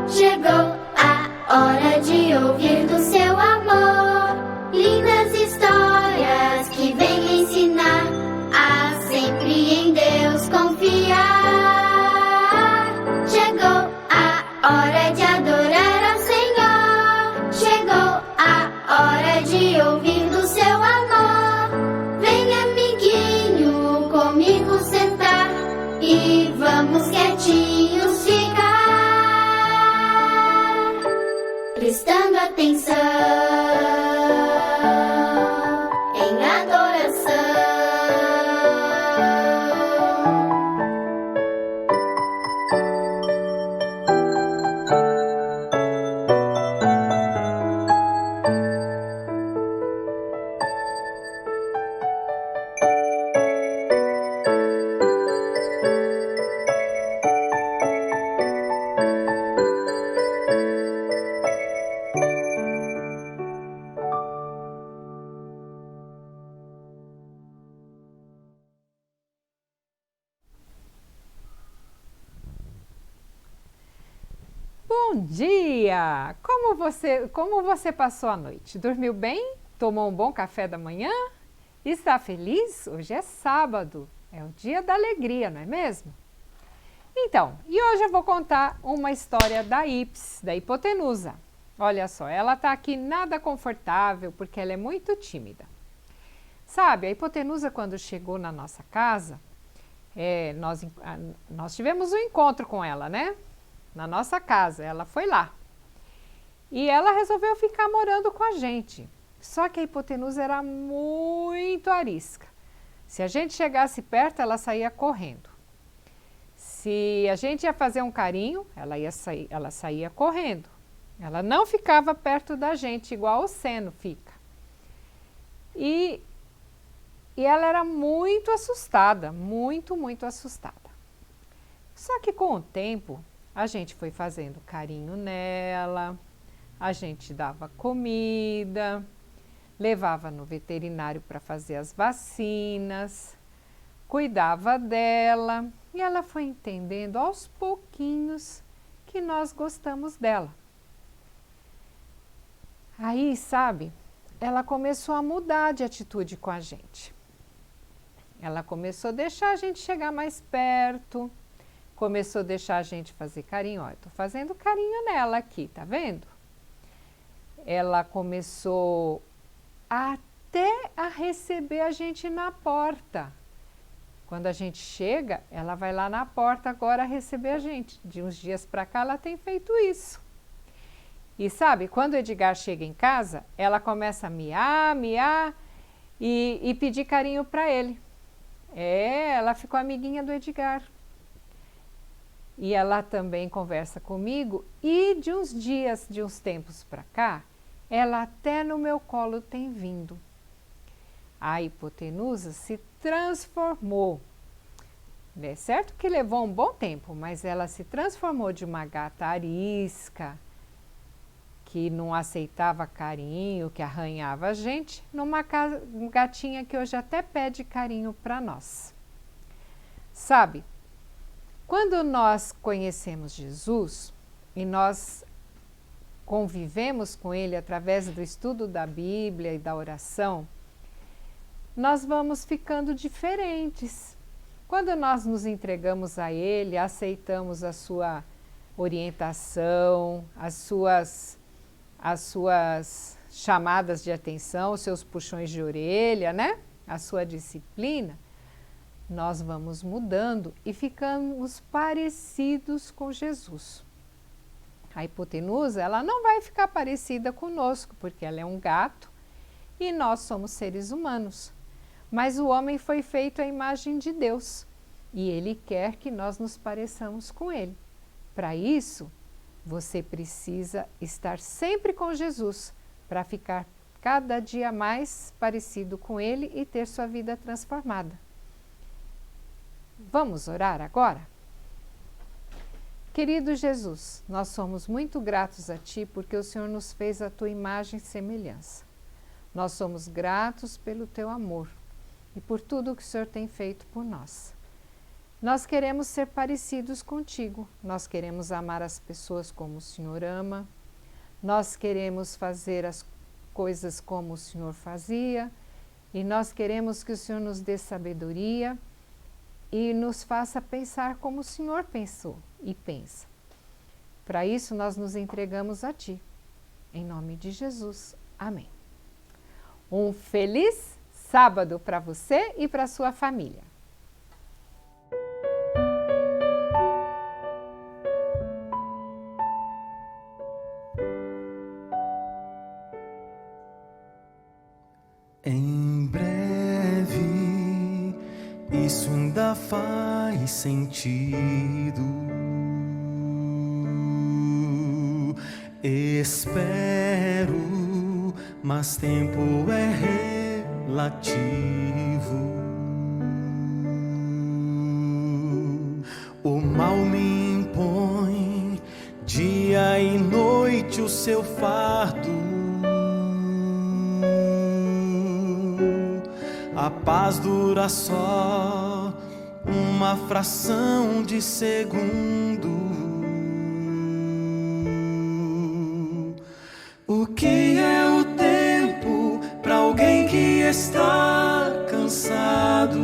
Chegou a hora de ouvir do seu amor. prestando atenção em adoração. Bom dia! Como você passou a noite? Dormiu bem? Tomou um bom café da manhã? Está feliz? Hoje é sábado, é o dia da alegria, não é mesmo? Então, e hoje eu vou contar uma história da Ips, da hipotenusa. Olha só, ela está aqui nada confortável porque ela é muito tímida. Sabe, a hipotenusa quando chegou na nossa casa, nós tivemos um encontro com ela, né? Na nossa casa, ela foi lá. E ela resolveu ficar morando com a gente. Só que a hipotenusa era muito arisca. Se a gente chegasse perto, ela saía correndo. Se a gente ia fazer um carinho, ela saía correndo. Ela não ficava perto da gente, igual o Seno fica. E ela era muito assustada, muito assustada. Só que com o tempo, a gente foi fazendo carinho nela, a gente dava comida, levava no veterinário para fazer as vacinas, cuidava dela e ela foi entendendo aos pouquinhos que nós gostamos dela. Aí, sabe, ela começou a mudar de atitude com a gente. Ela começou a deixar a gente chegar mais perto, começou a deixar a gente fazer carinho. Ó, eu tô fazendo carinho nela aqui, tá vendo? Ela começou até a receber a gente na porta. Quando a gente chega, ela vai lá na porta agora receber a gente. De uns dias para cá ela tem feito isso. E sabe, quando o Edgar chega em casa, ela começa a miar e pedir carinho para ele. Ela ficou amiguinha do Edgar. E ela também conversa comigo e de uns tempos para cá, ela até no meu colo tem vindo. A hipotenusa se transformou. É certo que levou um bom tempo, mas ela se transformou de uma gata arisca, que não aceitava carinho, que arranhava a gente, numa gatinha que hoje até pede carinho para nós. Sabe? Quando nós conhecemos Jesus e nós convivemos com Ele através do estudo da Bíblia e da oração, nós vamos ficando diferentes. Quando nós nos entregamos a Ele, aceitamos a sua orientação, as suas chamadas de atenção, os seus puxões de orelha, né? A sua disciplina, nós vamos mudando e ficamos parecidos com Jesus. A hipotenusa, ela não vai ficar parecida conosco, porque ela é um gato e nós somos seres humanos. Mas o homem foi feito à imagem de Deus e ele quer que nós nos pareçamos com ele. Para isso, você precisa estar sempre com Jesus para ficar cada dia mais parecido com ele e ter sua vida transformada. Vamos orar agora? Querido Jesus, nós somos muito gratos a Ti porque o Senhor nos fez a Tua imagem e semelhança. Nós somos gratos pelo Teu amor e por tudo que o Senhor tem feito por nós. Nós queremos ser parecidos contigo, nós queremos amar as pessoas como o Senhor ama, nós queremos fazer as coisas como o Senhor fazia e nós queremos que o Senhor nos dê sabedoria e nos faça pensar como o Senhor pensou e pensa. Para isso nós nos entregamos a Ti. Em nome de Jesus. Amém. Um feliz sábado para você e para sua família. Em breve, isso ainda faz sentido. Espero, mas tempo é relativo. O mal me impõe dia e noite o seu fardo. A paz dura só uma fração de segundo. O que é o tempo para alguém que está cansado?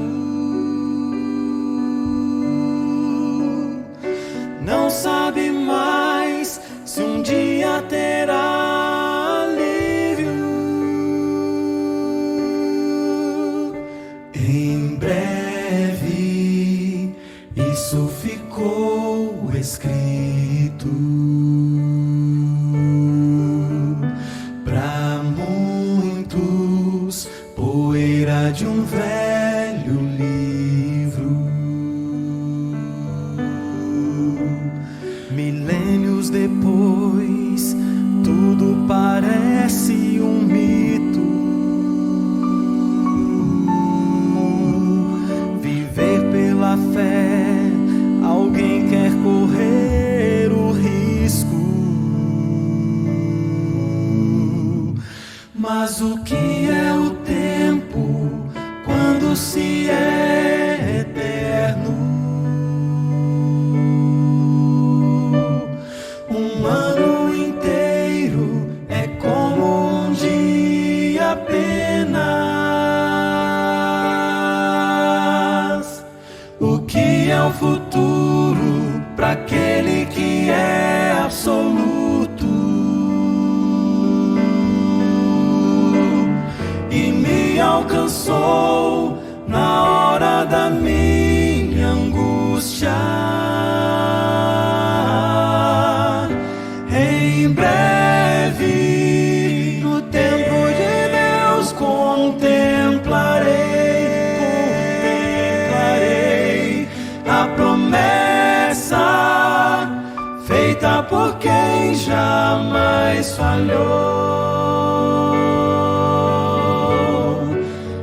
Não sabe mais se um dia terá alívio. Em breve, isso ficou escrito. Para muitos, poeira de um velho livro. Milênios depois, tudo parece um mito. Viver pela fé, alguém quer correr o risco. Mas o que é o tempo quando se é eterno? Um ano inteiro é como um dia apenas. O que é o futuro para aquele que é absoluto? E me alcançou na hora da minha angústia. Em breve, no tempo de Deus, contemplarei a promessa feita por quem jamais falhou.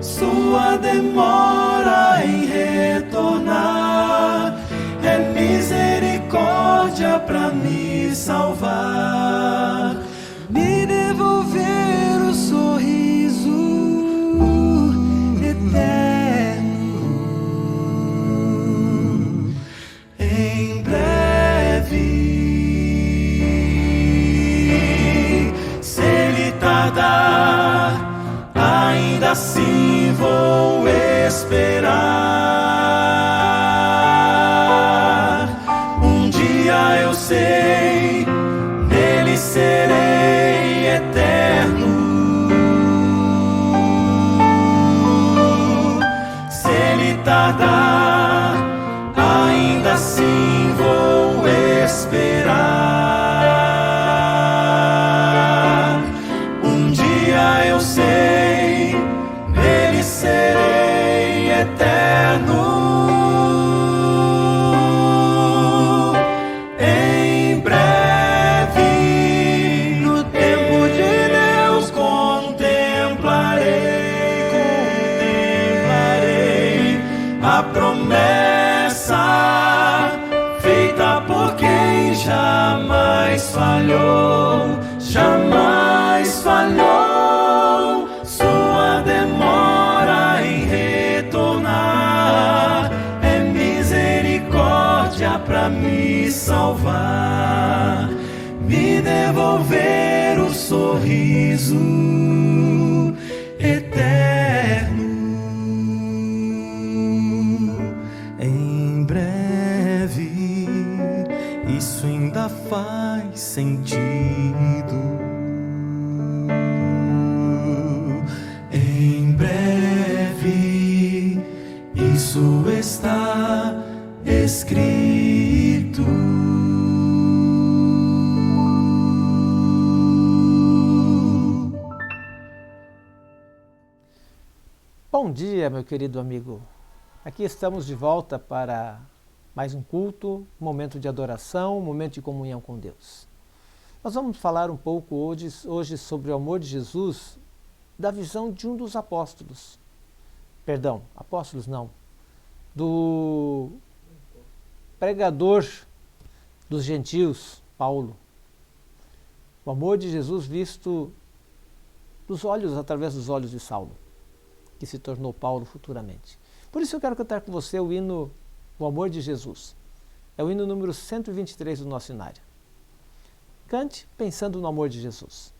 Sua demora em retornar é misericórdia para me salvar, me devolver o sorriso eterno. Em breve, se ele tardar, ainda assim vou esperar. Um dia eu sei, nele serei eterno. Se ele tardar, ainda assim vou esperar. Um dia eu sei, nele serei eterno. Em breve, no tempo de Deus, contemplarei a promessa feita por quem jamais falhou, jamais falhou. Sua demora em retornar é misericórdia para me salvar, me devolver o sorriso eterno. Em breve, isso ainda faz sentido. Em breve, isso está escrito. Bom dia, meu querido amigo. Aqui estamos de volta para mais um culto, um momento de adoração, um momento de comunhão com Deus. Nós vamos falar um pouco hoje sobre o amor de Jesus da visão de um dos apóstolos. Perdão, apóstolos não. Do pregador dos gentios, Paulo. O amor de Jesus visto através dos olhos de Saulo, que se tornou Paulo futuramente. Por isso eu quero cantar com você o hino O Amor de Jesus. É o hino número 123 do nosso hinário. Cante pensando no amor de Jesus.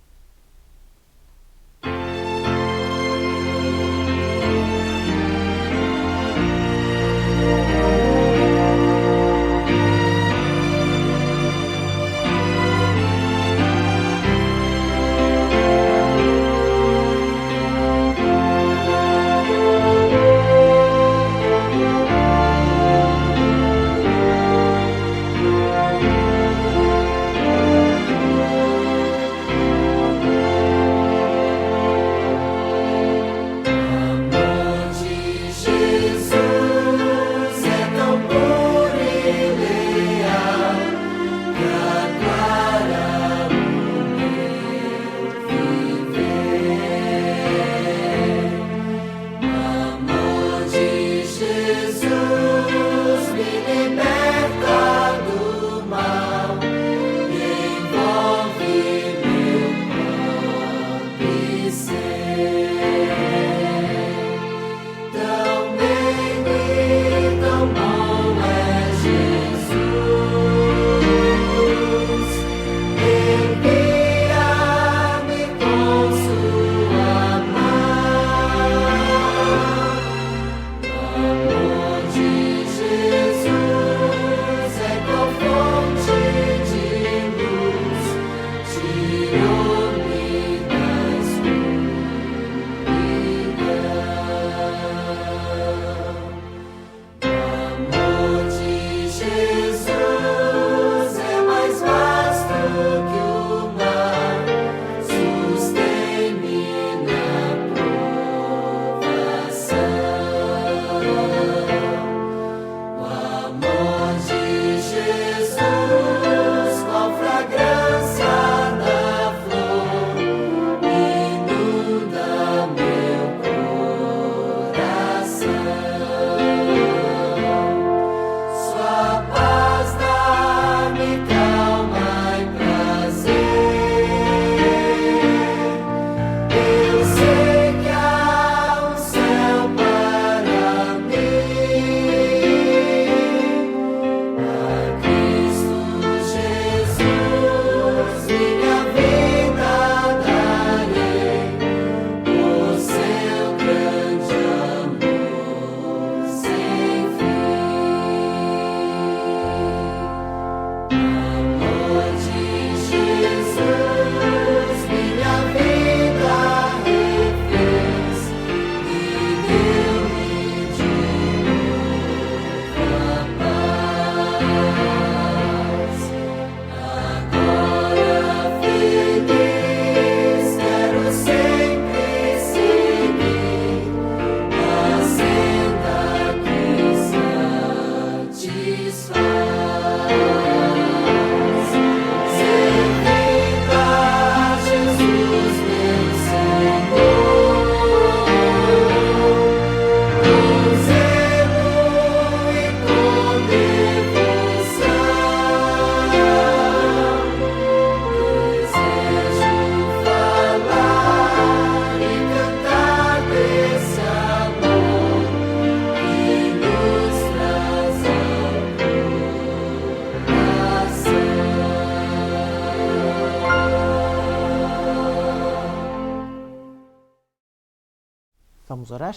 Vamos orar?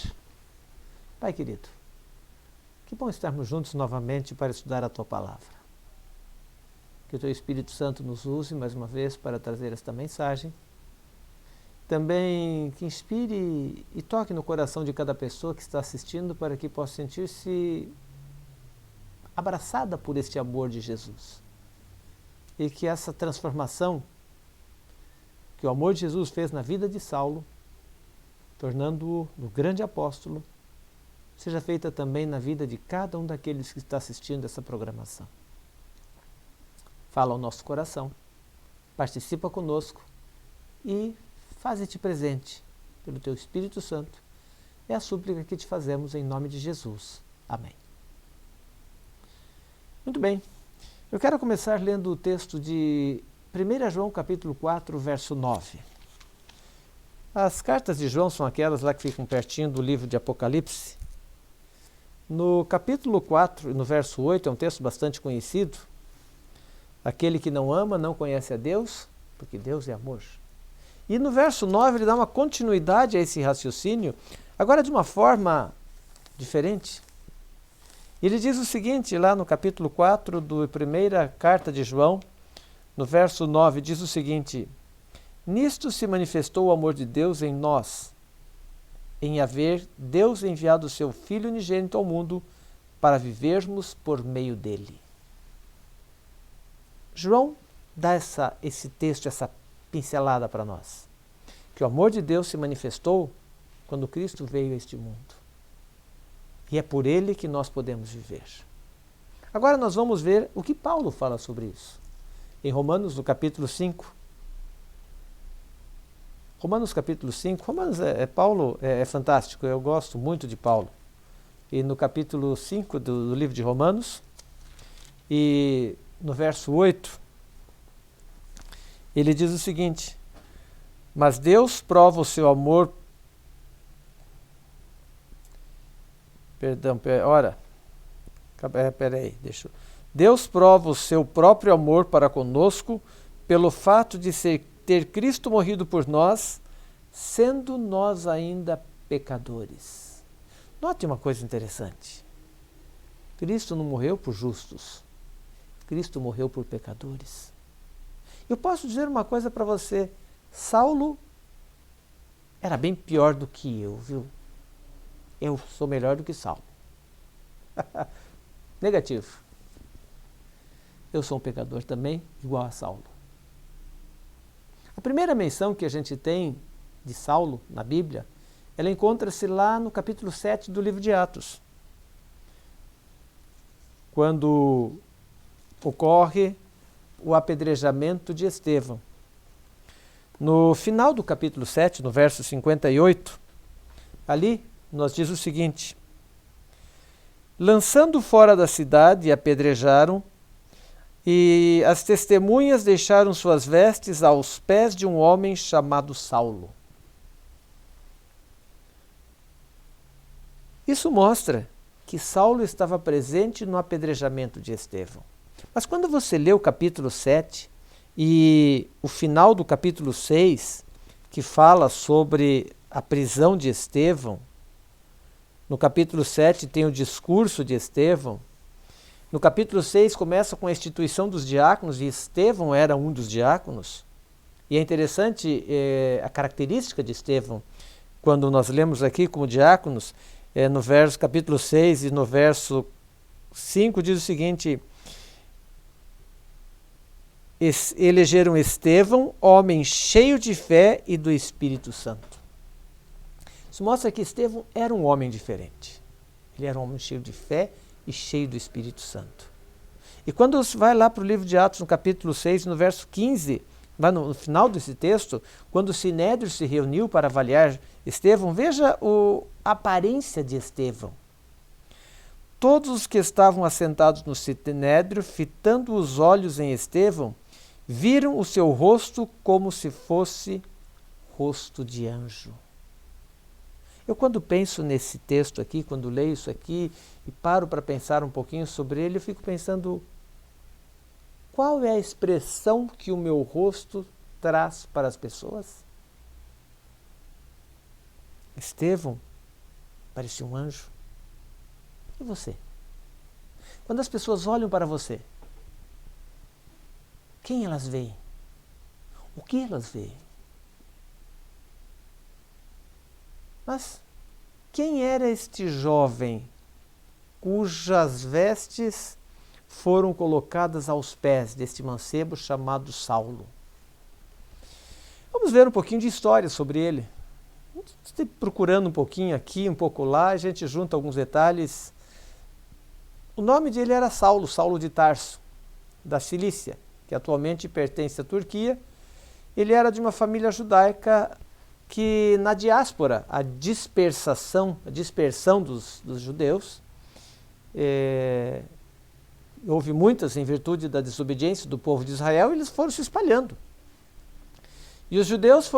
Pai querido, que bom estarmos juntos novamente para estudar a Tua Palavra. Que o Teu Espírito Santo nos use mais uma vez para trazer esta mensagem. Também que inspire e toque no coração de cada pessoa que está assistindo para que possa sentir-se abraçada por este amor de Jesus. E que essa transformação que o amor de Jesus fez na vida de Saulo tornando-o no grande apóstolo, seja feita também na vida de cada um daqueles que está assistindo essa programação. Fala ao nosso coração, participa conosco e faze-te presente pelo teu Espírito Santo. É a súplica que te fazemos em nome de Jesus. Amém. Muito bem, eu quero começar lendo o texto de 1 João capítulo 4, verso 9. As cartas de João são aquelas lá que ficam pertinho do livro de Apocalipse. No capítulo 4, no verso 8, é um texto bastante conhecido. Aquele que não ama não conhece a Deus, porque Deus é amor. E no verso 9 ele dá uma continuidade a esse raciocínio, agora de uma forma diferente. Ele diz o seguinte, lá no capítulo 4 da primeira carta de João, no verso 9, diz o seguinte: nisto se manifestou o amor de Deus em nós, em haver Deus enviado o seu Filho unigênito ao mundo para vivermos por meio dele. João dá esse texto, essa pincelada para nós, que o amor de Deus se manifestou quando Cristo veio a este mundo. E é por ele que nós podemos viver. Agora nós vamos ver o que Paulo fala sobre isso. Em Romanos, no capítulo 5. Romanos capítulo 5, Paulo é fantástico, eu gosto muito de Paulo. E no capítulo 5 do livro de Romanos, e no verso 8, ele diz o seguinte: mas Deus prova o seu amor... Deus prova o seu próprio amor para conosco pelo fato de ter Cristo morrido por nós, sendo nós ainda pecadores. Note uma coisa interessante. Cristo não morreu por justos. Cristo morreu por pecadores. Eu posso dizer uma coisa para você. Saulo era bem pior do que eu, viu? Eu sou melhor do que Saulo. Negativo. Eu sou um pecador também, igual a Saulo. A primeira menção que a gente tem de Saulo na Bíblia, ela encontra-se lá no capítulo 7 do livro de Atos. Quando ocorre o apedrejamento de Estevão. No final do capítulo 7, no verso 58, ali nos diz o seguinte: lançando fora da cidade, apedrejaram, e as testemunhas deixaram suas vestes aos pés de um homem chamado Saulo. Isso mostra que Saulo estava presente no apedrejamento de Estevão. Mas quando você lê o capítulo 7 e o final do capítulo 6, que fala sobre a prisão de Estevão, no capítulo 7 tem o discurso de Estevão, no capítulo 6 começa com a instituição dos diáconos, e Estevão era um dos diáconos. E é interessante a característica de Estevão, quando nós lemos aqui como diáconos, no capítulo 6 e no verso 5 diz o seguinte: elegeram Estevão, homem cheio de fé e do Espírito Santo. Isso mostra que Estevão era um homem diferente. Ele era um homem cheio de fé e cheio do Espírito Santo. E quando você vai lá para o livro de Atos, no capítulo 6, no verso 15, vai no final desse texto, quando o Sinédrio se reuniu para avaliar Estevão, veja a aparência de Estevão. Todos os que estavam assentados no Sinédrio, fitando os olhos em Estevão, viram o seu rosto como se fosse rosto de anjo. Eu, quando penso nesse texto aqui, quando leio isso aqui e paro para pensar um pouquinho sobre ele, eu fico pensando: qual é a expressão que o meu rosto traz para as pessoas? Estevão parecia um anjo. E você? Quando as pessoas olham para você, quem elas veem? O que elas veem? Mas quem era este jovem cujas vestes foram colocadas aos pés deste mancebo chamado Saulo? Vamos ver um pouquinho de história sobre ele. Procurando um pouquinho aqui, um pouco lá, a gente junta alguns detalhes. O nome dele era Saulo, Saulo de Tarso, da Cilícia, que atualmente pertence à Turquia. Ele era de uma família judaica que na diáspora, a dispersão dos judeus, houve muitas em virtude da desobediência do povo de Israel, e eles foram se espalhando. E os judeus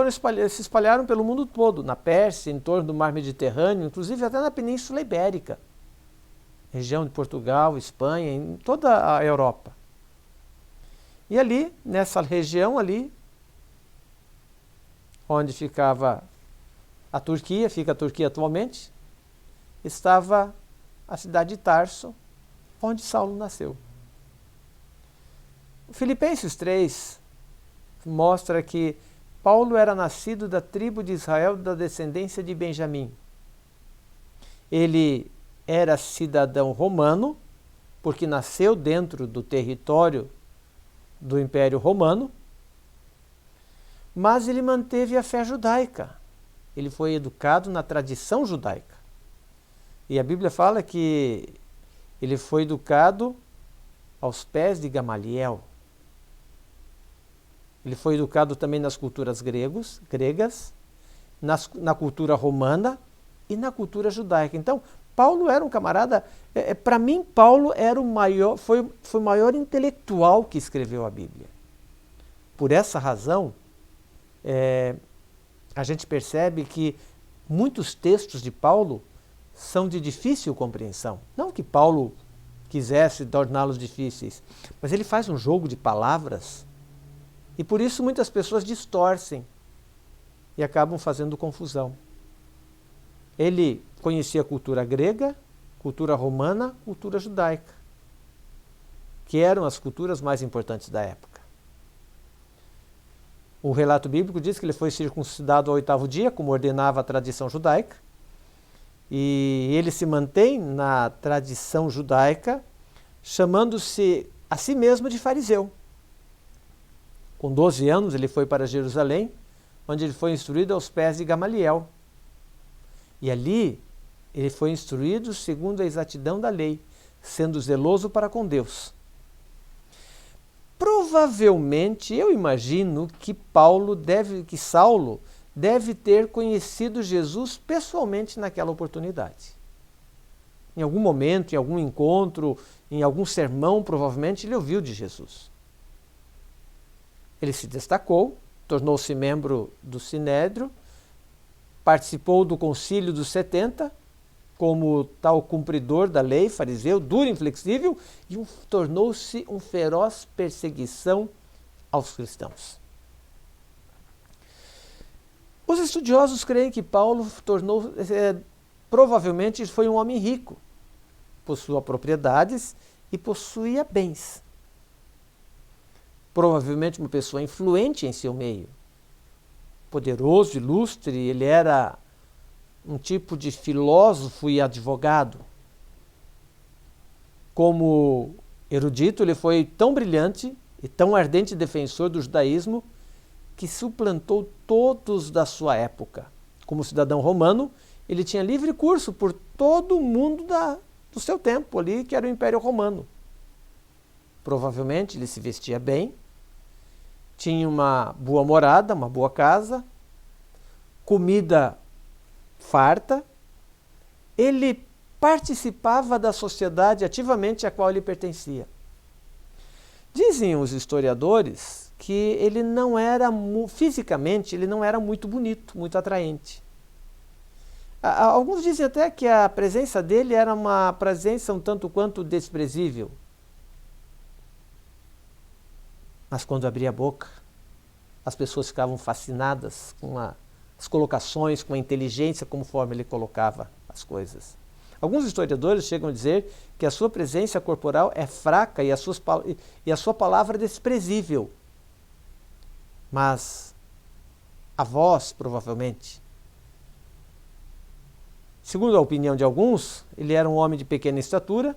se espalharam pelo mundo todo, na Pérsia, em torno do mar Mediterrâneo, inclusive até na Península Ibérica, região de Portugal, Espanha, em toda a Europa. E ali, nessa região ali, onde ficava a Turquia, fica a Turquia atualmente, estava a cidade de Tarso, onde Saulo nasceu. Filipenses 3 mostra que Paulo era nascido da tribo de Israel, da descendência de Benjamim. Ele era cidadão romano, porque nasceu dentro do território do Império Romano, mas ele manteve a fé judaica. Ele foi educado na tradição judaica. E a Bíblia fala que ele foi educado aos pés de Gamaliel. Ele foi educado também nas culturas gregas, na cultura romana e na cultura judaica. Então, Paulo era um camarada, para mim, Paulo era foi o maior intelectual que escreveu a Bíblia. Por essa razão, a gente percebe que muitos textos de Paulo são de difícil compreensão. Não que Paulo quisesse torná-los difíceis, mas ele faz um jogo de palavras e por isso muitas pessoas distorcem e acabam fazendo confusão. Ele conhecia a cultura grega, cultura romana, cultura judaica, que eram as culturas mais importantes da época. O relato bíblico diz que ele foi circuncidado ao 8º dia, como ordenava a tradição judaica, e ele se mantém na tradição judaica, chamando-se a si mesmo de fariseu. Com 12 anos ele foi para Jerusalém, onde ele foi instruído aos pés de Gamaliel. E ali ele foi instruído segundo a exatidão da lei, sendo zeloso para com Deus. Provavelmente, eu imagino que Saulo deve ter conhecido Jesus pessoalmente naquela oportunidade. Em algum momento, em algum encontro, em algum sermão, provavelmente ele ouviu de Jesus. Ele se destacou, tornou-se membro do Sinédrio, participou do Concílio dos 70, como tal cumpridor da lei, fariseu, duro e inflexível, e tornou-se um feroz perseguição aos cristãos. Os estudiosos creem que Paulo provavelmente foi um homem rico, possuía propriedades e possuía bens. Provavelmente uma pessoa influente em seu meio, poderoso, ilustre, ele era um tipo de filósofo e advogado. Como erudito, ele foi tão brilhante e tão ardente defensor do judaísmo que suplantou todos da sua época. Como cidadão romano, ele tinha livre curso por todo o mundo do seu tempo ali, que era o Império Romano. Provavelmente ele se vestia bem, tinha uma boa morada, uma boa casa, comida farta. Ele participava da sociedade ativamente à qual ele pertencia. Dizem os historiadores que ele não era, fisicamente, ele não era muito bonito, muito atraente. Alguns dizem até que a presença dele era uma presença um tanto quanto desprezível. Mas quando abria a boca, as pessoas ficavam fascinadas com as colocações, com a inteligência, conforme ele colocava as coisas. Alguns historiadores chegam a dizer que a sua presença corporal é fraca e a sua palavra desprezível. Mas a voz, provavelmente. Segundo a opinião de alguns, ele era um homem de pequena estatura,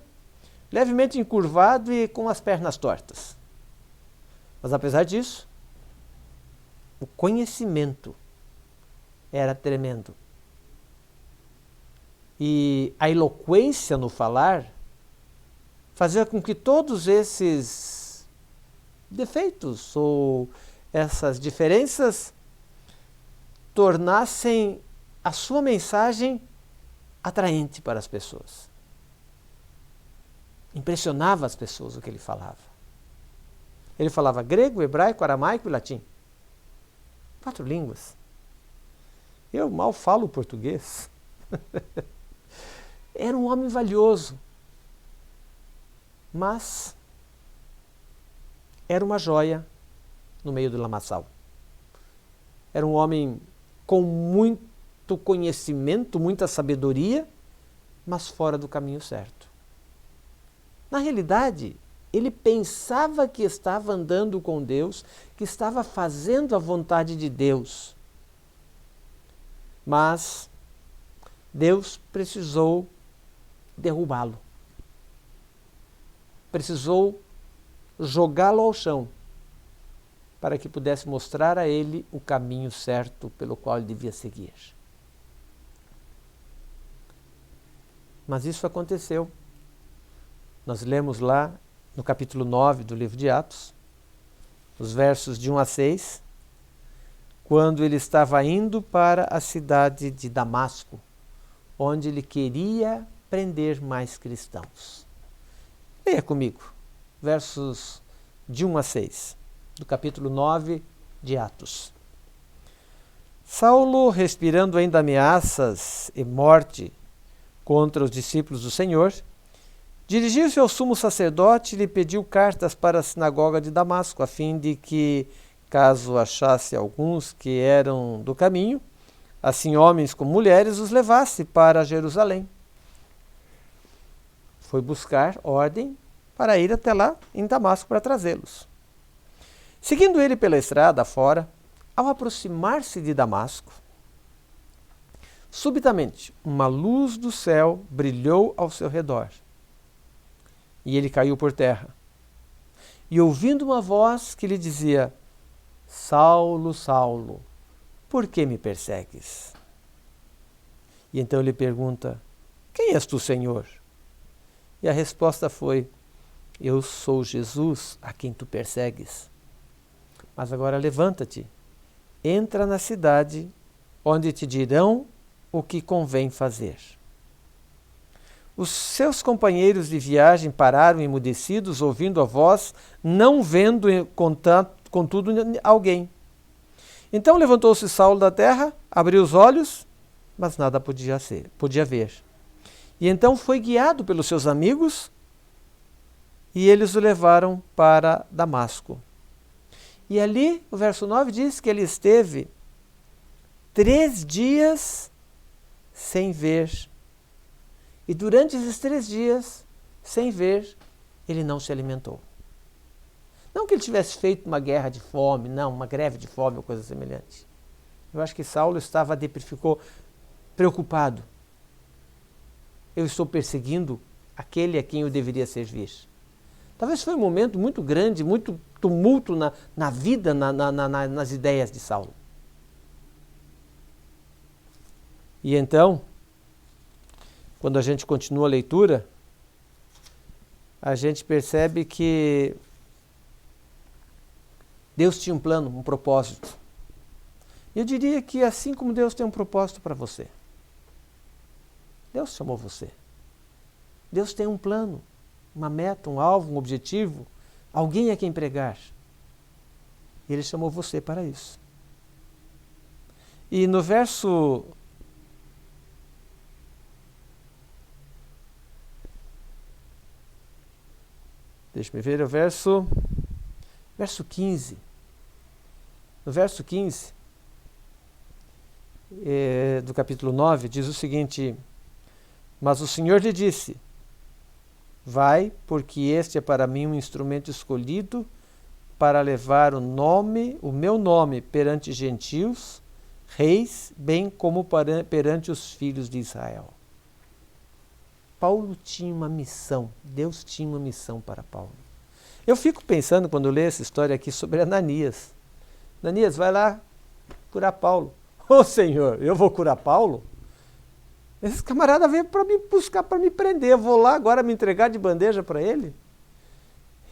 levemente encurvado e com as pernas tortas. Mas apesar disso, o conhecimento era tremendo. E a eloquência no falar fazia com que todos esses defeitos ou essas diferenças tornassem a sua mensagem atraente para as pessoas. Impressionava as pessoas o que ele falava. Ele falava grego, hebraico, aramaico e latim. 4 línguas. Eu mal falo português. Era um homem valioso, mas era uma joia no meio do lamaçal. Era um homem com muito conhecimento, muita sabedoria, mas fora do caminho certo. Na realidade, ele pensava que estava andando com Deus, que estava fazendo a vontade de Deus. Mas Deus precisou derrubá-lo. Precisou jogá-lo ao chão para que pudesse mostrar a ele o caminho certo pelo qual ele devia seguir. Mas isso aconteceu. Nós lemos lá no capítulo 9 do livro de Atos, os versos de 1 a 6, quando ele estava indo para a cidade de Damasco, onde ele queria prender mais cristãos. Leia comigo, versos de 1 a 6, do capítulo 9 de Atos. Saulo, respirando ainda ameaças e morte contra os discípulos do Senhor, dirigiu-se ao sumo sacerdote e lhe pediu cartas para a sinagoga de Damasco, a fim de que, caso achasse alguns que eram do caminho, assim homens como mulheres, os levasse para Jerusalém. Foi buscar ordem para ir até lá em Damasco para trazê-los. Seguindo ele pela estrada fora, ao aproximar-se de Damasco, subitamente uma luz do céu brilhou ao seu redor. E ele caiu por terra. E ouvindo uma voz que lhe dizia: Saulo, Saulo, por que me persegues? E então ele pergunta: quem és tu, Senhor? E a resposta foi: eu sou Jesus, a quem tu persegues. Mas agora levanta-te, entra na cidade, onde te dirão o que convém fazer. Os seus companheiros de viagem pararam emudecidos, ouvindo a voz, não vendo, contudo, alguém. Então levantou-se Saulo da terra, abriu os olhos, mas nada podia ver. E então foi guiado pelos seus amigos, e eles o levaram para Damasco. E ali, o verso 9 diz que ele esteve 3 dias sem ver. E durante esses 3 dias, sem ver, ele não se alimentou. Não que ele tivesse feito uma guerra de fome, não, uma greve de fome ou coisa semelhante. Eu acho que Saulo ficou preocupado. Eu estou perseguindo aquele a quem eu deveria servir. Talvez foi um momento muito grande, muito tumulto na vida, nas ideias de Saulo. E então, quando a gente continua a leitura, a gente percebe que Deus tinha um plano, um propósito. E eu diria que assim como Deus tem um propósito para você, Deus chamou você. Deus tem um plano, uma meta, um alvo, um objetivo, alguém a quem pregar. E Ele chamou você para isso. E no verso... Deixa-me ver, o verso 15. No verso 15 do capítulo 9, diz o seguinte: mas o Senhor lhe disse: vai, porque este é para mim um instrumento escolhido para levar o meu nome perante gentios, reis, bem como perante os filhos de Israel. Paulo tinha uma missão, Deus tinha uma missão para Paulo. Eu fico pensando, quando eu leio essa história aqui, sobre Ananias. Ananias, vai lá curar Paulo. Ô Senhor, eu vou curar Paulo? Esse camarada veio para me buscar, para me prender. Eu vou lá agora me entregar de bandeja para ele?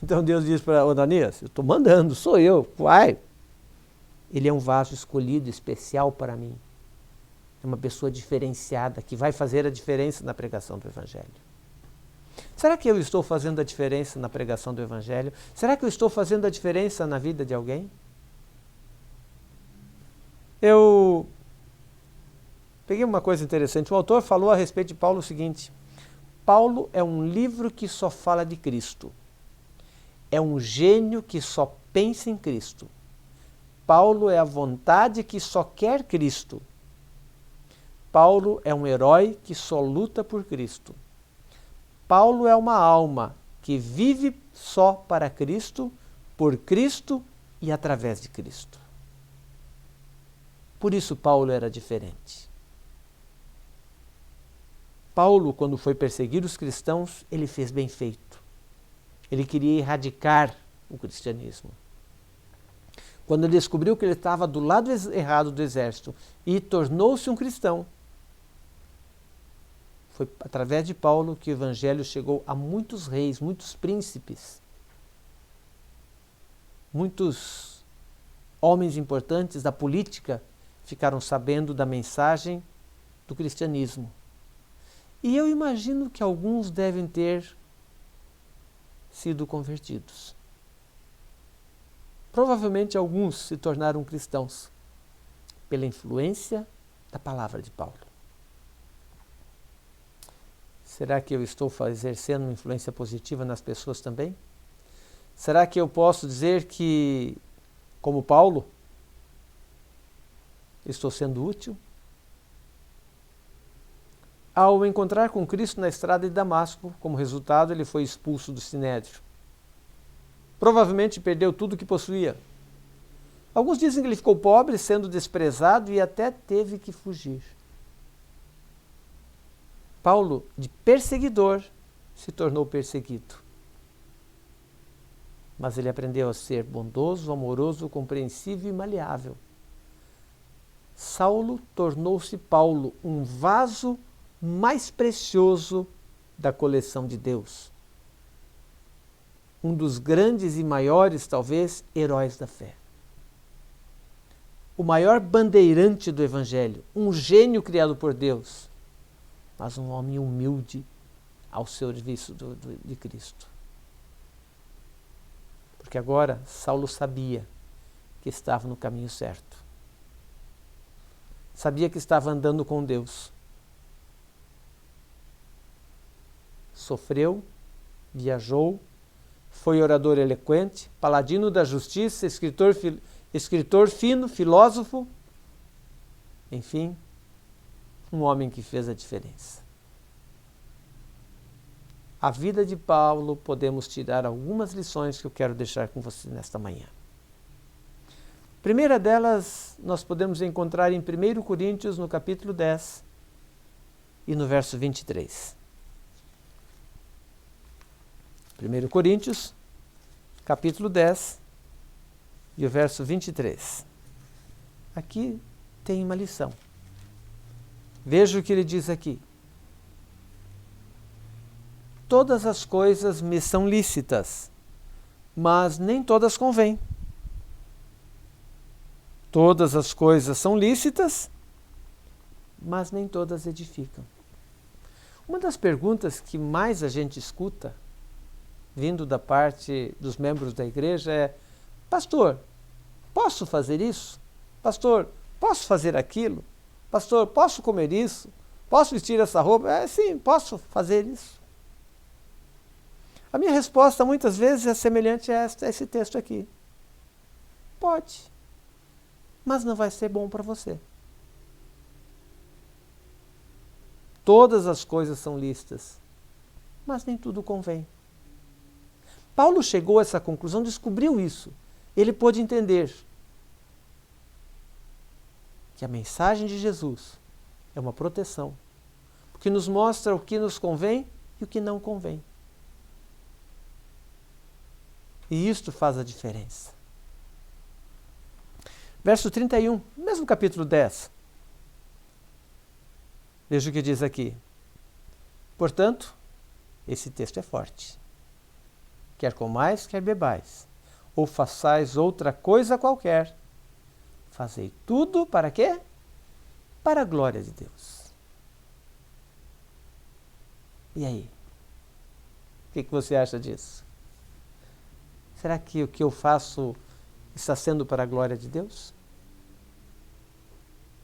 Então Deus diz para Ananias, eu estou mandando, sou eu, vai. Ele é um vaso escolhido, especial para mim. É uma pessoa diferenciada, que vai fazer a diferença na pregação do Evangelho. Será que eu estou fazendo a diferença na pregação do Evangelho? Será que eu estou fazendo a diferença na vida de alguém? Eu peguei uma coisa interessante. O autor falou a respeito de Paulo o seguinte: Paulo é um livro que só fala de Cristo. É um gênio que só pensa em Cristo. Paulo é a vontade que só quer Cristo. Paulo é um herói que só luta por Cristo. Paulo é uma alma que vive só para Cristo, por Cristo e através de Cristo. Por isso Paulo era diferente. Paulo, quando foi perseguir os cristãos, ele fez bem feito. Ele queria erradicar o cristianismo. Quando ele descobriu que ele estava do lado errado do exército e tornou-se um cristão, foi através de Paulo que o Evangelho chegou a muitos reis, muitos príncipes, muitos homens importantes da política ficaram sabendo da mensagem do cristianismo. E eu imagino que alguns devem ter sido convertidos. Provavelmente alguns se tornaram cristãos pela influência da palavra de Paulo. Será que eu estou exercendo uma influência positiva nas pessoas também? Será que eu posso dizer que, como Paulo, estou sendo útil? Ao encontrar com Cristo na estrada de Damasco, como resultado, ele foi expulso do Sinédrio. Provavelmente perdeu tudo que possuía. Alguns dizem que ele ficou pobre, sendo desprezado e até teve que fugir. Paulo, de perseguidor, se tornou perseguido. Mas ele aprendeu a ser bondoso, amoroso, compreensivo e maleável. Saulo tornou-se Paulo, um vaso mais precioso da coleção de Deus. Um dos grandes e maiores, talvez, heróis da fé. O maior bandeirante do Evangelho, um gênio criado por Deus, mas um homem humilde ao serviço de Cristo. Porque agora Saulo sabia que estava no caminho certo. Sabia que estava andando com Deus. Sofreu, viajou, foi orador eloquente, paladino da justiça, escritor fino, filósofo, enfim, um homem que fez a diferença. A vida de Paulo, podemos tirar algumas lições que eu quero deixar com você nesta manhã. A primeira delas, nós podemos encontrar em 1 Coríntios, no capítulo 10 e no verso 23. 1 Coríntios, capítulo 10 e o verso 23. Aqui tem uma lição. Veja o que ele diz aqui. Todas as coisas me são lícitas, mas nem todas convêm. Todas as coisas são lícitas, mas nem todas edificam. Uma das perguntas que mais a gente escuta, vindo da parte dos membros da igreja, é: pastor, posso fazer isso? Pastor, posso fazer aquilo? Pastor, posso comer isso? Posso vestir essa roupa? Sim, posso fazer isso. A minha resposta muitas vezes é semelhante a esse texto aqui. Pode, mas não vai ser bom para você. Todas as coisas são lícitas, mas nem tudo convém. Paulo chegou a essa conclusão, descobriu isso. Ele pôde entender que a mensagem de Jesus é uma proteção, porque nos mostra o que nos convém e o que não convém. E isto faz a diferença. Verso 31, mesmo capítulo 10. Veja o que diz aqui. Portanto, esse texto é forte. Quer comais, quer bebais, ou façais outra coisa qualquer, fazei tudo para quê? Para a glória de Deus. E aí? O que você acha disso? Será que o que eu faço está sendo para a glória de Deus?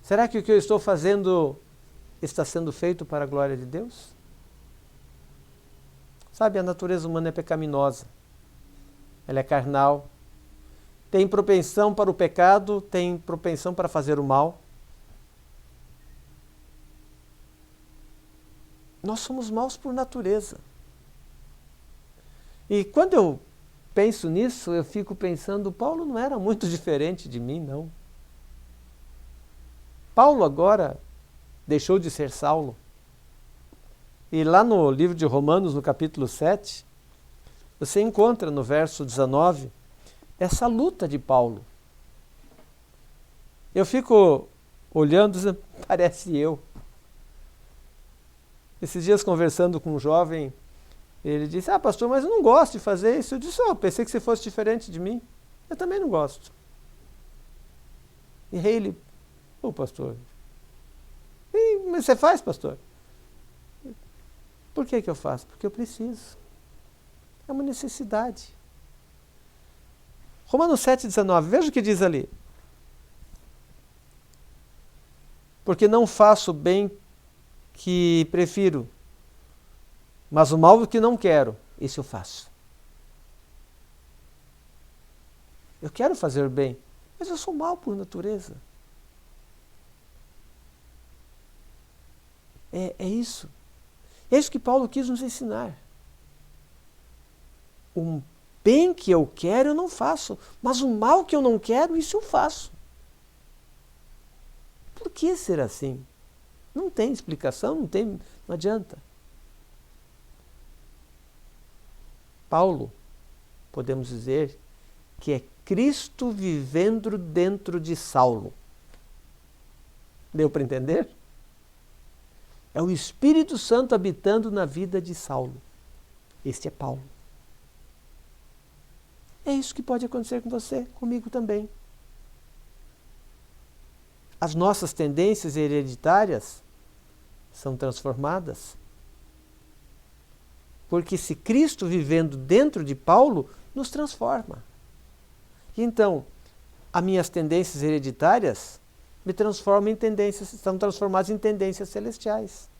Será que o que eu estou fazendo está sendo feito para a glória de Deus? Sabe, a natureza humana é pecaminosa. Ela é carnal. Tem propensão para o pecado, tem propensão para fazer o mal. Nós somos maus por natureza. E quando eu penso nisso, eu fico pensando, Paulo não era muito diferente de mim, não. Paulo agora deixou de ser Saulo. E lá no livro de Romanos, no capítulo 7, você encontra no verso 19 essa luta de Paulo. Eu fico olhando e dizendo, parece eu. Esses dias conversando com um jovem, ele disse, pastor, mas eu não gosto de fazer isso. Eu disse, pensei que você fosse diferente de mim. Eu também não gosto. E aí ele, pastor, mas você faz, pastor? Por que eu faço? Porque eu preciso. É uma necessidade. Romanos 7,19, veja o que diz ali. Porque não faço o bem que prefiro, mas o mal que não quero, isso eu faço. Eu quero fazer o bem, mas eu sou mau por natureza. É isso. É isso que Paulo quis nos ensinar. O bem que eu quero eu não faço, mas o mal que eu não quero, isso eu faço. Por que ser assim? Não tem explicação, não adianta. Paulo, podemos dizer que é Cristo vivendo dentro de Saulo. Deu para entender? É o Espírito Santo habitando na vida de Saulo. Este é Paulo. É isso que pode acontecer com você, comigo também. As nossas tendências hereditárias são transformadas. Porque se Cristo vivendo dentro de Paulo, nos transforma. Então, as minhas tendências hereditárias me transformam em tendências, são transformadas em tendências celestiais.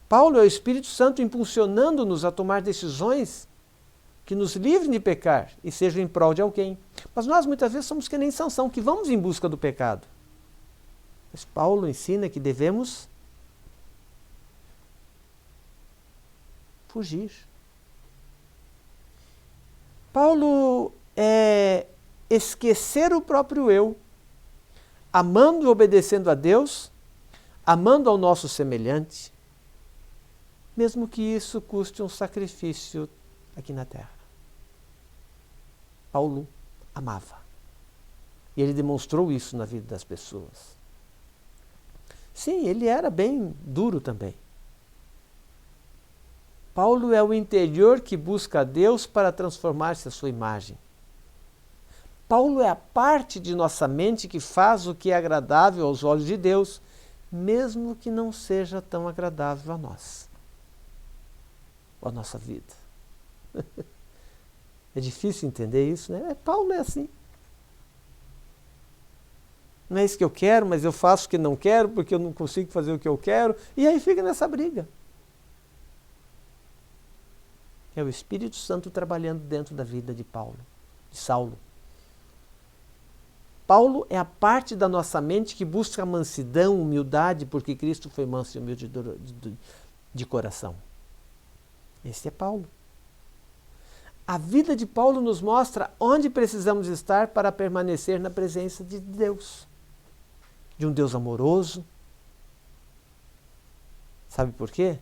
Paulo é o Espírito Santo impulsionando-nos a tomar decisões que nos livrem de pecar e sejam em prol de alguém. Mas nós muitas vezes somos que nem Sansão, que vamos em busca do pecado. Mas Paulo ensina que devemos fugir. Paulo é esquecer o próprio eu, amando e obedecendo a Deus, amando ao nosso semelhante, mesmo que isso custe um sacrifício aqui na terra. Paulo amava. E ele demonstrou isso na vida das pessoas. Sim, ele era bem duro também. Paulo é o interior que busca a Deus para transformar-se à sua imagem. Paulo é a parte de nossa mente que faz o que é agradável aos olhos de Deus, mesmo que não seja tão agradável a nós, a nossa vida. É difícil entender isso, né? Paulo é assim. Não é isso que eu quero, mas eu faço o que não quero, porque eu não consigo fazer o que eu quero, e aí fica nessa briga. É o Espírito Santo trabalhando dentro da vida de Paulo, de Saulo. Paulo é a parte da nossa mente que busca mansidão, humildade, porque Cristo foi manso e humilde de coração. Esse é Paulo. A vida de Paulo nos mostra onde precisamos estar para permanecer na presença de Deus. De um Deus amoroso. Sabe por quê?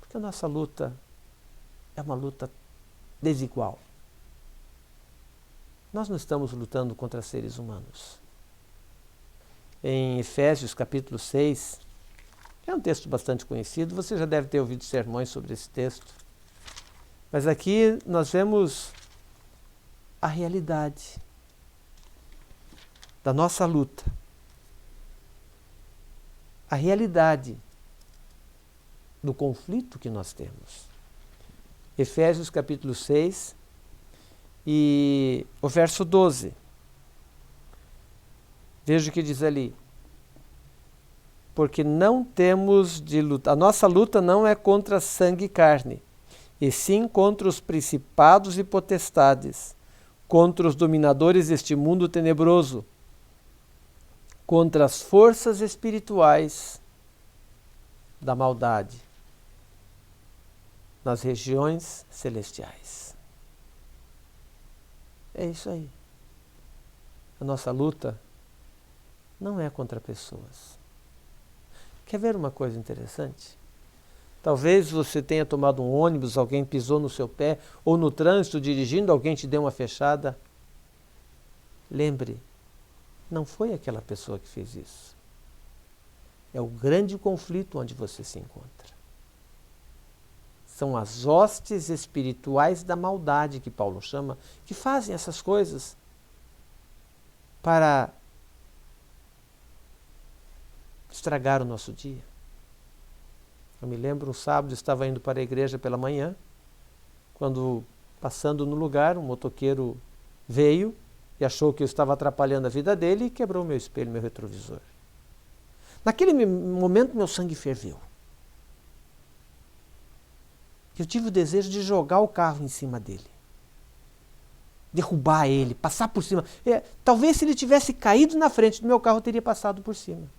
Porque a nossa luta é uma luta desigual. Nós não estamos lutando contra seres humanos. em Efésios capítulo 6. É um texto bastante conhecido, você já deve ter ouvido sermões sobre esse texto. Mas aqui nós vemos a realidade da nossa luta. A realidade do conflito que nós temos. Efésios capítulo 6 e o verso 12. Veja o que diz ali. Porque não temos de luta. A nossa luta não é contra sangue e carne, e sim contra os principados e potestades, contra os dominadores deste mundo tenebroso, contra as forças espirituais da maldade nas regiões celestiais. É isso aí. A nossa luta não é contra pessoas. Quer ver uma coisa interessante? Talvez você tenha tomado um ônibus, alguém pisou no seu pé, ou no trânsito dirigindo, alguém te deu uma fechada. Lembre, não foi aquela pessoa que fez isso. É o grande conflito onde você se encontra. São as hostes espirituais da maldade que Paulo chama, que fazem essas coisas para estragar o nosso dia. Eu me lembro, um sábado, estava indo para a igreja pela manhã, quando, passando no lugar, um motoqueiro veio e achou que eu estava atrapalhando a vida dele e quebrou meu espelho, meu retrovisor. Naquele momento, meu sangue ferveu. Eu tive o desejo de jogar o carro em cima dele. Derrubar ele, passar por cima. Talvez se ele tivesse caído na frente do meu carro, eu teria passado por cima.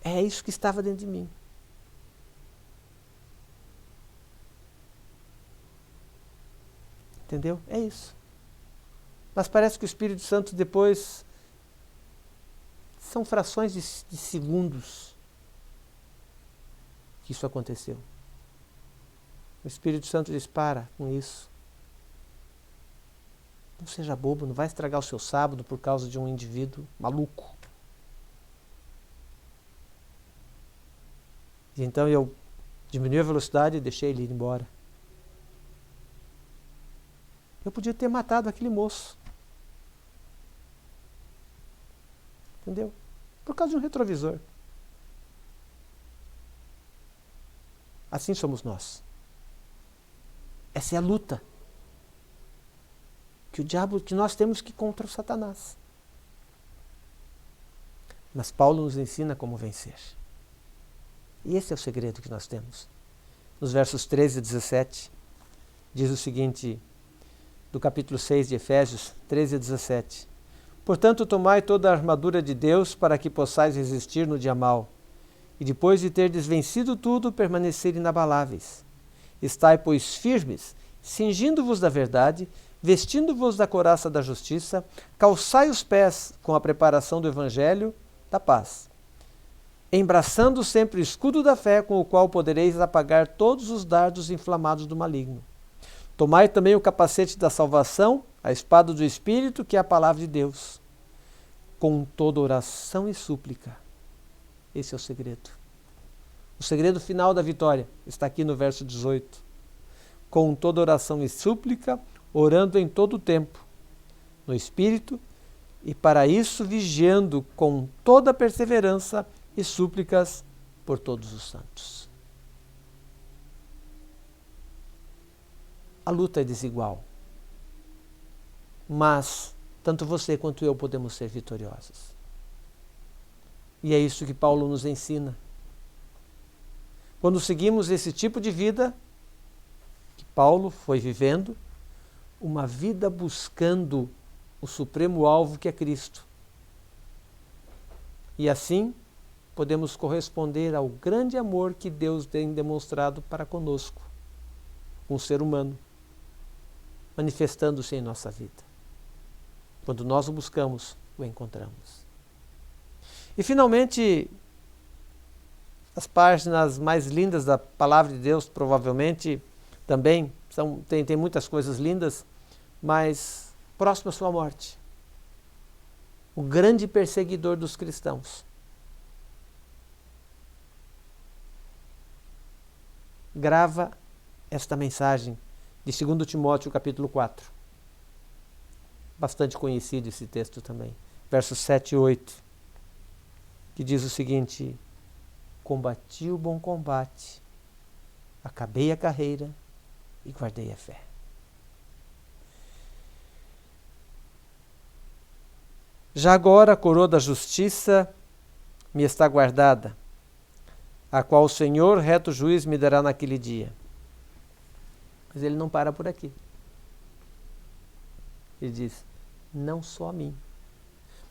É isso que estava dentro de mim. Entendeu? É isso. Mas parece que o Espírito Santo depois são frações de segundos que isso aconteceu. O Espírito Santo diz: para com isso. Não seja bobo, não vai estragar o seu sábado por causa de um indivíduo maluco. E então eu diminui a velocidade e deixei ele ir embora. Eu podia ter matado aquele moço. Entendeu? Por causa de um retrovisor. Assim somos nós. Essa é a luta que nós temos que ir contra o Satanás. Mas Paulo nos ensina como vencer. E esse é o segredo que nós temos. Nos versos 13 e 17, diz o seguinte, do capítulo 6 de Efésios, 13 e 17. Portanto, tomai toda a armadura de Deus para que possais resistir no dia mau, e depois de terdes vencido tudo, permanecer inabaláveis. Estai, pois, firmes, cingindo-vos da verdade, vestindo-vos da couraça da justiça, calçai os pés com a preparação do evangelho da paz, embraçando sempre o escudo da fé, com o qual podereis apagar todos os dardos inflamados do maligno. Tomai também o capacete da salvação, a espada do Espírito, que é a palavra de Deus, com toda oração e súplica. Esse é o segredo. O segredo final da vitória está aqui no verso 18. Com toda oração e súplica, orando em todo o tempo, no Espírito, e para isso vigiando com toda perseverança e súplicas por todos os santos. A luta é desigual, mas tanto você quanto eu podemos ser vitoriosos. E é isso que Paulo nos ensina. Quando seguimos esse tipo de vida que Paulo foi vivendo, uma vida buscando o supremo alvo que é Cristo. E assim podemos corresponder ao grande amor que Deus tem demonstrado para conosco, com o ser humano, manifestando-se em nossa vida. Quando nós o buscamos, o encontramos. E finalmente, as páginas mais lindas da Palavra de Deus, provavelmente, também tem muitas coisas lindas, mas próximo à sua morte. o grande perseguidor dos cristãos. Grava esta mensagem de 2 Timóteo capítulo 4. Bastante conhecido esse texto também. Versos 7 e 8. Que diz o seguinte: combati o bom combate, acabei a carreira e guardei a fé. Já agora a coroa da justiça me está guardada, a qual o Senhor, reto juiz, me dará naquele dia. Mas ele não para por aqui. Ele diz: não só a mim,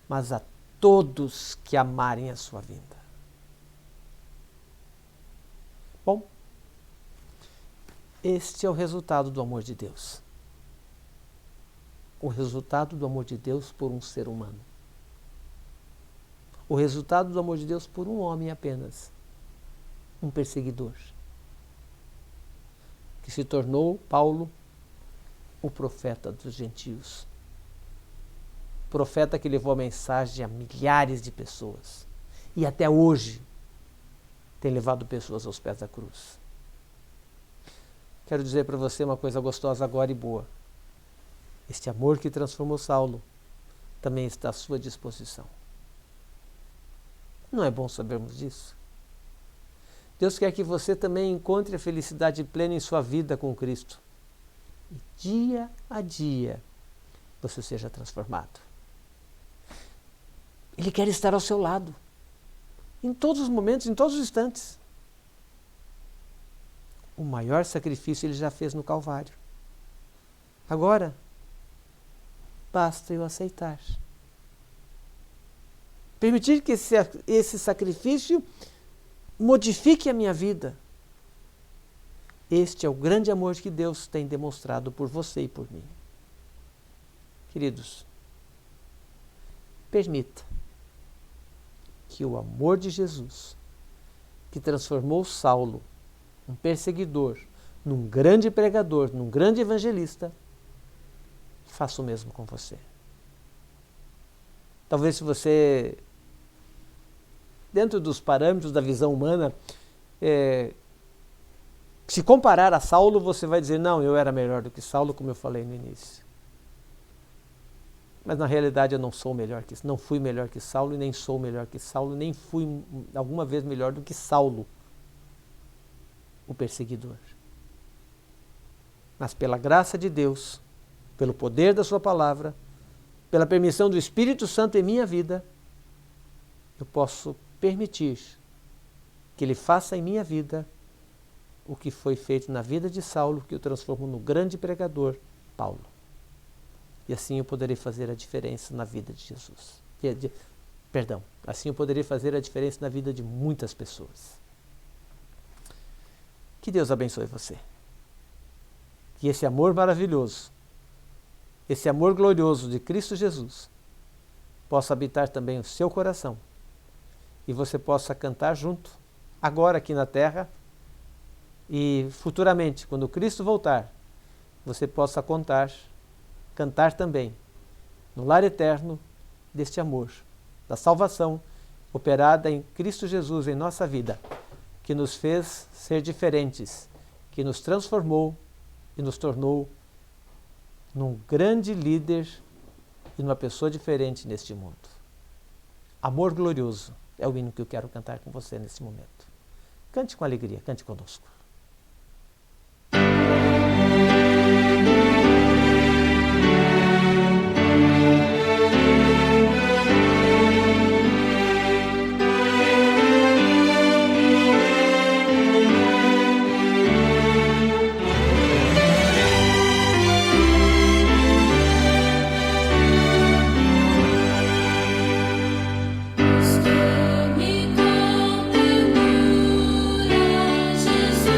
mas a todos que amarem a sua vinda. Bom, este é o resultado do amor de Deus. O resultado do amor de Deus por um ser humano. O resultado do amor de Deus por um homem apenas. Um perseguidor. Que se tornou, Paulo, o profeta dos gentios. Profeta que levou a mensagem a milhares de pessoas. E até hoje tem levado pessoas aos pés da cruz. Quero dizer para você uma coisa gostosa agora e boa. Este amor que transformou Saulo também está à sua disposição. Não é bom sabermos disso? Deus quer que você também encontre a felicidade plena em sua vida com Cristo. E dia a dia você seja transformado. Ele quer estar ao seu lado. Em todos os momentos, em todos os instantes. O maior sacrifício ele já fez no Calvário. Agora, basta eu aceitar. Permitir que esse sacrifício modifique a minha vida. Este é o grande amor que Deus tem demonstrado por você e por mim. Queridos, permita que o amor de Jesus, que transformou Saulo, um perseguidor, num grande pregador, num grande evangelista, faça o mesmo com você. Talvez se você, dentro dos parâmetros da visão humana, se comparar a Saulo, você vai dizer: não, eu era melhor do que Saulo, como eu falei no início. Mas na realidade eu não sou melhor que, não fui melhor que Saulo e nem sou melhor que Saulo, nem fui alguma vez melhor do que Saulo, o perseguidor. Mas pela graça de Deus, pelo poder da sua palavra, pela permissão do Espírito Santo em minha vida, eu posso permitir que Ele faça em minha vida o que foi feito na vida de Saulo, que o transformou no grande pregador, Paulo. E assim eu poderei fazer a diferença na vida de Jesus. Assim eu poderei fazer a diferença na vida de muitas pessoas. Que Deus abençoe você. Que esse amor maravilhoso, esse amor glorioso de Cristo Jesus, possa habitar também o seu coração. E você possa cantar junto, agora aqui na terra, e futuramente, quando Cristo voltar, você possa cantar também, no lar eterno deste amor, da salvação operada em Cristo Jesus em nossa vida, que nos fez ser diferentes, que nos transformou e nos tornou num grande líder e numa pessoa diferente neste mundo. Amor glorioso é o hino que eu quero cantar com você nesse momento. Cante com alegria, cante conosco. Me com ternura, Jesus.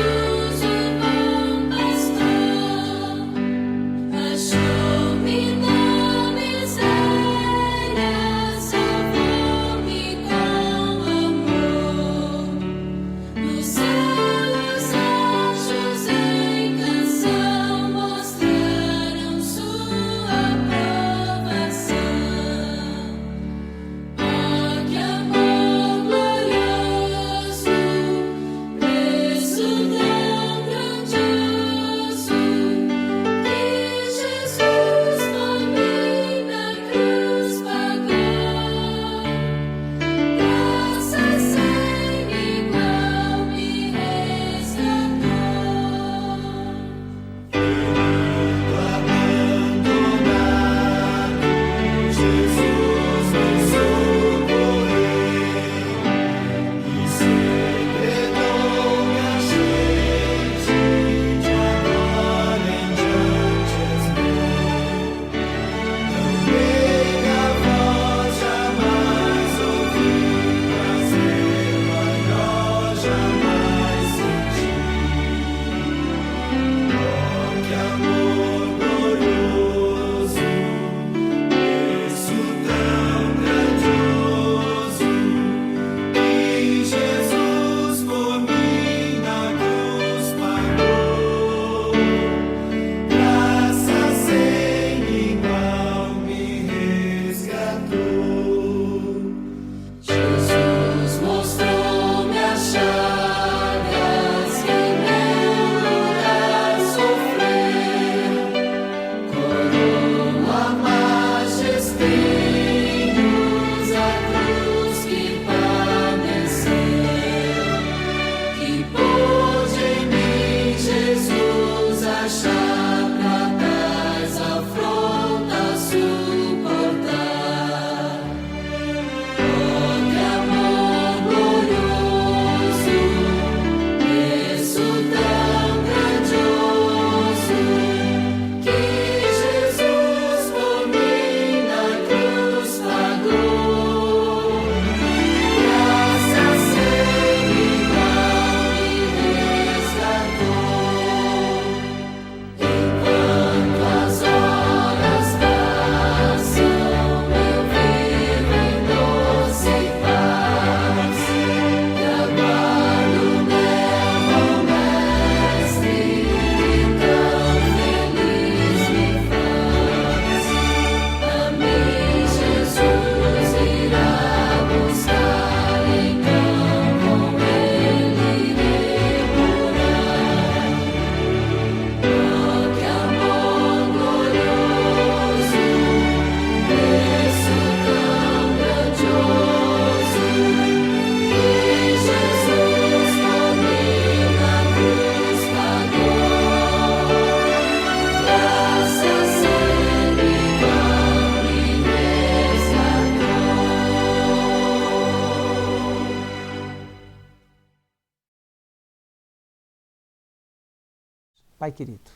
Pai querido,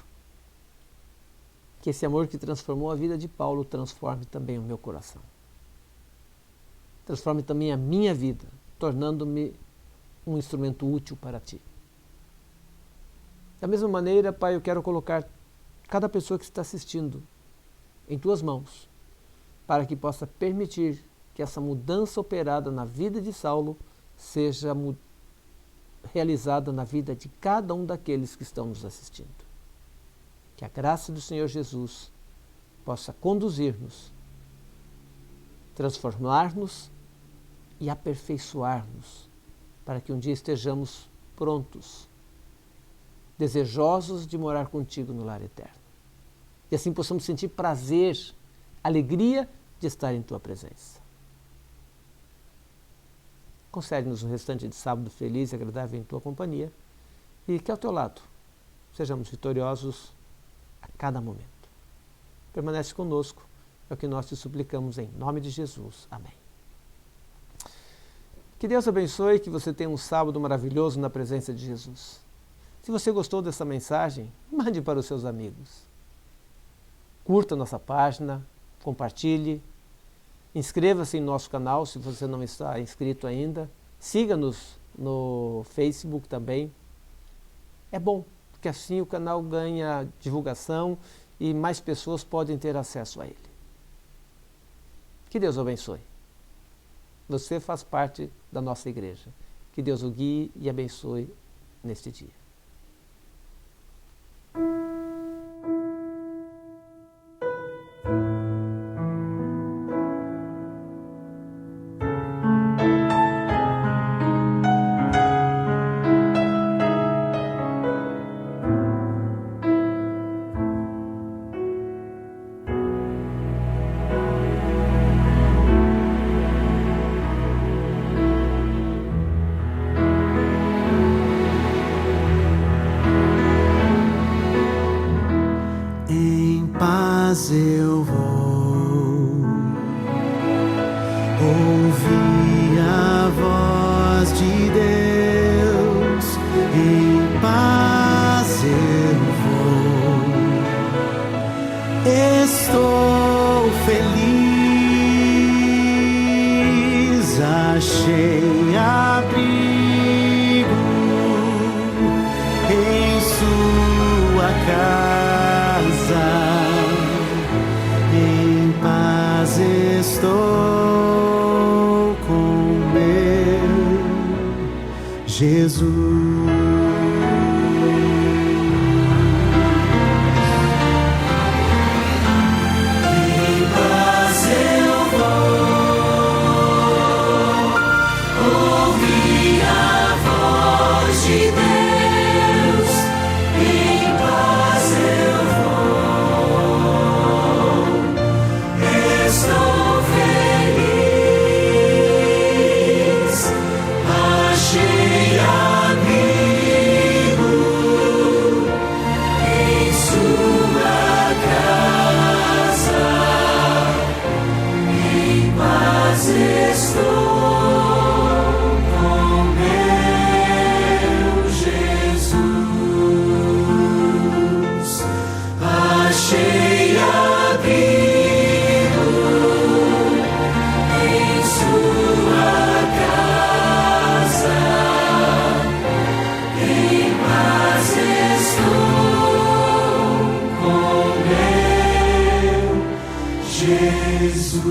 que esse amor que transformou a vida de Paulo transforme também o meu coração. Transforme também a minha vida, tornando-me um instrumento útil para Ti. Da mesma maneira, Pai, eu quero colocar cada pessoa que está assistindo em Tuas mãos, para que possa permitir que essa mudança operada na vida de Saulo seja realizada na vida de cada um daqueles que estão nos assistindo. Que a graça do Senhor Jesus possa conduzir-nos, transformar-nos e aperfeiçoar-nos, para que um dia estejamos prontos, desejosos de morar contigo no lar eterno. E assim possamos sentir prazer, alegria de estar em Tua presença. Concede-nos um restante de sábado feliz e agradável em Tua companhia e que ao Teu lado sejamos vitoriosos a cada momento. Permanece conosco, é o que nós te suplicamos em nome de Jesus. Amém. Que Deus abençoe, que você tenha um sábado maravilhoso na presença de Jesus. Se você gostou dessa mensagem, mande para os seus amigos. Curta nossa página, compartilhe, inscreva-se em nosso canal se você não está inscrito ainda, siga-nos no Facebook também. É bom, porque assim o canal ganha divulgação e mais pessoas podem ter acesso a ele. Que Deus o abençoe. Você faz parte da nossa igreja. Que Deus o guie e abençoe neste dia. Eu vou ouvir a voz de Deus, em paz eu vou, estou feliz, achei abrigo em sua casa. Estou com meu Jesus. Jesus.